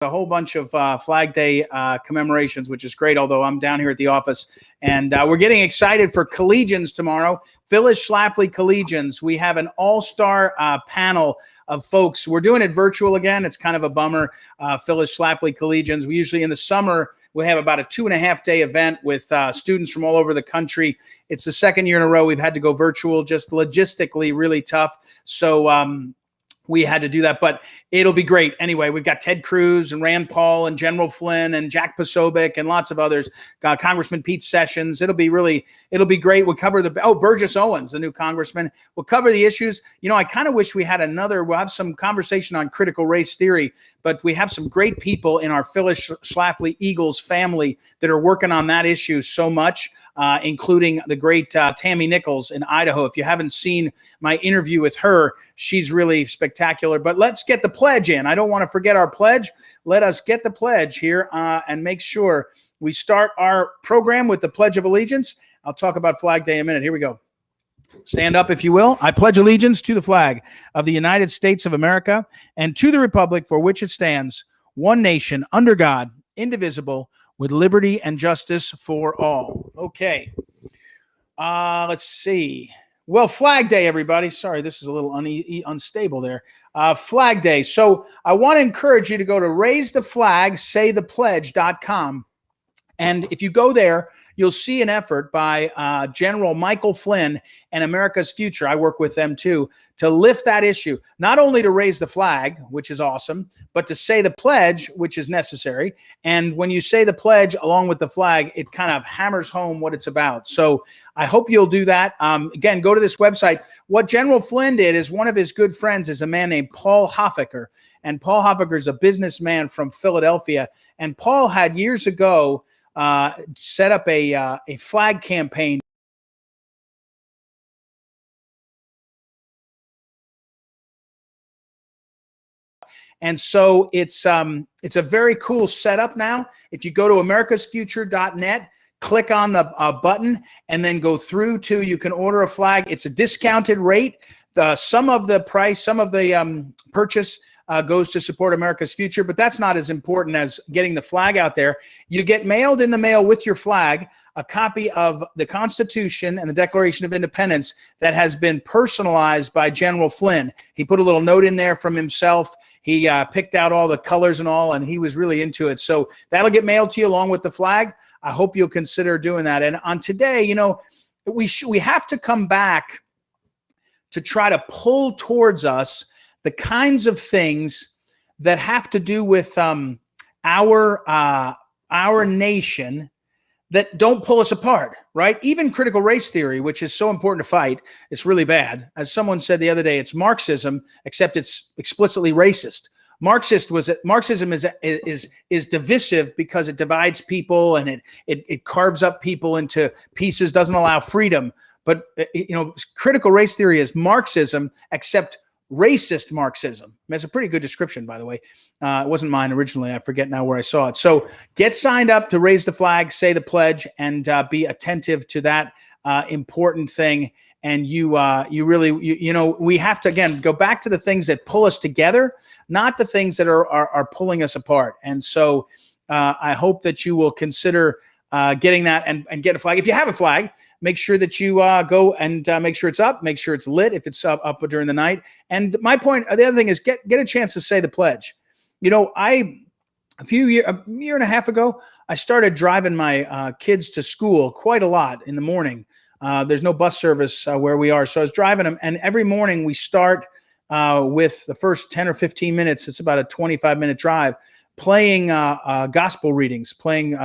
a whole bunch of Flag Day commemorations, which is great, although I'm down here at the office. And we're getting excited for Collegians tomorrow. Phyllis Schlafly Collegians. We have an all-star panel of folks. We're doing it virtual again. It's kind of a bummer. Phyllis Schlafly Collegians. We usually in the summer, we have about a 2.5-day event with students from all over the country. It's the second year in a row we've had to go virtual, just logistically really tough. So we had to do that, but it'll be great. Anyway, we've got Ted Cruz and Rand Paul and General Flynn and Jack Posobiec and lots of others. Congressman Pete Sessions. It'll be great. We'll cover Burgess Owens, the new congressman. We'll cover the issues. You know, I kind of wish we had we'll have some conversation on critical race theory, but we have some great people in our Phyllis Schlafly Eagles family that are working on that issue so much, including the great Tammy Nichols in Idaho. If you haven't seen my interview with her, she's really spectacular. But let's get the pledge in. I don't want to forget our pledge. Let us get the pledge here and make sure we start our program with the Pledge of Allegiance. I'll talk about Flag Day in a minute. Here we go. Stand up, if you will. I pledge allegiance to the flag of the United States of America and to the republic for which it stands, one nation, under God, indivisible, with liberty and justice for all. Okay. Let's see. Well, Flag Day, everybody. Sorry, this is a little unstable there. Flag Day. So I want to encourage you to go to raisetheflagsaythepledge.com. And if you go there, you'll see an effort by General Michael Flynn and America's Future. I work with them too, to lift that issue, not only to raise the flag, which is awesome, but to say the pledge, which is necessary. And when you say the pledge along with the flag, it kind of hammers home what it's about. So I hope you'll do that. Again, go to this website. What General Flynn did is one of his good friends is a man named Paul Hoffaker. And Paul Hoffaker is a businessman from Philadelphia. And Paul had years ago set up a flag campaign. And so it's a very cool setup now. If you go to americasfuture.net, click on the button and then go through to, you can order a flag. It's a discounted rate. Some of the purchase goes to support America's future, but that's not as important as getting the flag out there. You get mailed in the mail with your flag a copy of the Constitution and the Declaration of Independence that has been personalized by General Flynn. He put a little note in there from himself. He picked out all the colors and all, and he was really into it. So that'll get mailed to you along with the flag. I hope you'll consider doing that. And on today, you know, we have to come back to try to pull towards us the kinds of things that have to do with our nation that don't pull us apart, right? Even critical race theory, which is so important to fight, it's really bad. As someone said the other day, it's Marxism, except it's explicitly racist. Marxism is divisive because it divides people and it carves up people into pieces, doesn't allow freedom. But you know, critical race theory is Marxism, except racist Marxism. That's a pretty good description, by the way. It wasn't mine originally. I forget now where I saw it. So get signed up to raise the flag, say the pledge, and be attentive to that important thing. And you know, we have to, again, go back to the things that pull us together, not the things that are pulling us apart. And so I hope that you will consider getting that and get a flag. If you have a flag, make sure that you go and make sure it's up, make sure it's lit if it's up during the night. And my point, the other thing is get a chance to say the pledge. You know, a year and a half ago, I started driving my kids to school quite a lot in the morning. There's no bus service where we are. So I was driving them, and every morning we start with the first 10 or 15 minutes. It's about a 25-minute drive, playing gospel readings, playing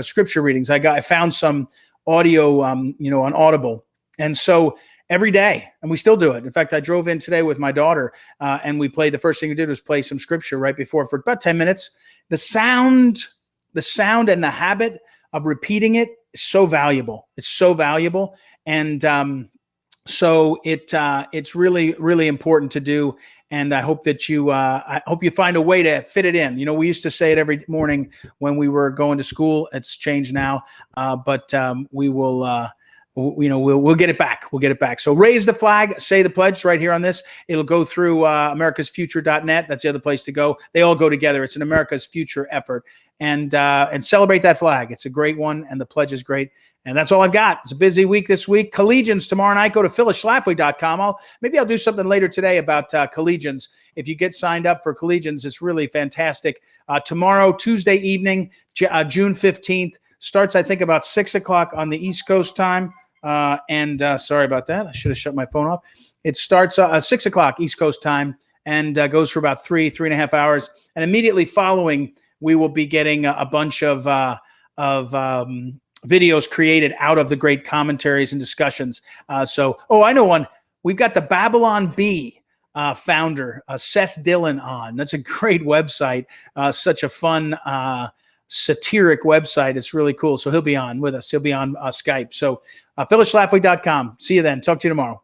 scripture readings. I found some audio, you know, on Audible. And so every day, and we still do it. In fact, I drove in today with my daughter and we played, the first thing we did was play some scripture right before for about 10 minutes. The sound and the habit of repeating it is so valuable. It's so valuable. And so it's really, really important to do. And I hope that I hope you find a way to fit it in. You know, we used to say it every morning when we were going to school. It's changed now, but we will we'll get it back. We'll get it back. So raise the flag, say the pledge right here on this. It'll go through americasfuture.net. That's the other place to go. They all go together. It's an America's Future effort. And celebrate that flag. It's a great one, and the pledge is great. And that's all I've got. It's a busy week this week. Collegians tomorrow night. Go to phyllisschlafly.com. Maybe I'll do something later today about Collegians. If you get signed up for Collegians, it's really fantastic. Tomorrow, Tuesday evening, June 15th, starts, I think, about 6 o'clock on the East Coast time. Sorry about that. I should have shut my phone off. It starts 6 o'clock East Coast time and goes for about 3.5 hours. And immediately following, we will be getting a bunch of videos created out of the great commentaries and discussions. I know one. We've got the Babylon Bee founder, Seth Dillon, on. That's a great website. Such a fun satiric website. It's really cool. So he'll be on with us. He'll be on Skype. So phyllisschlafly.com. See you then. Talk to you tomorrow.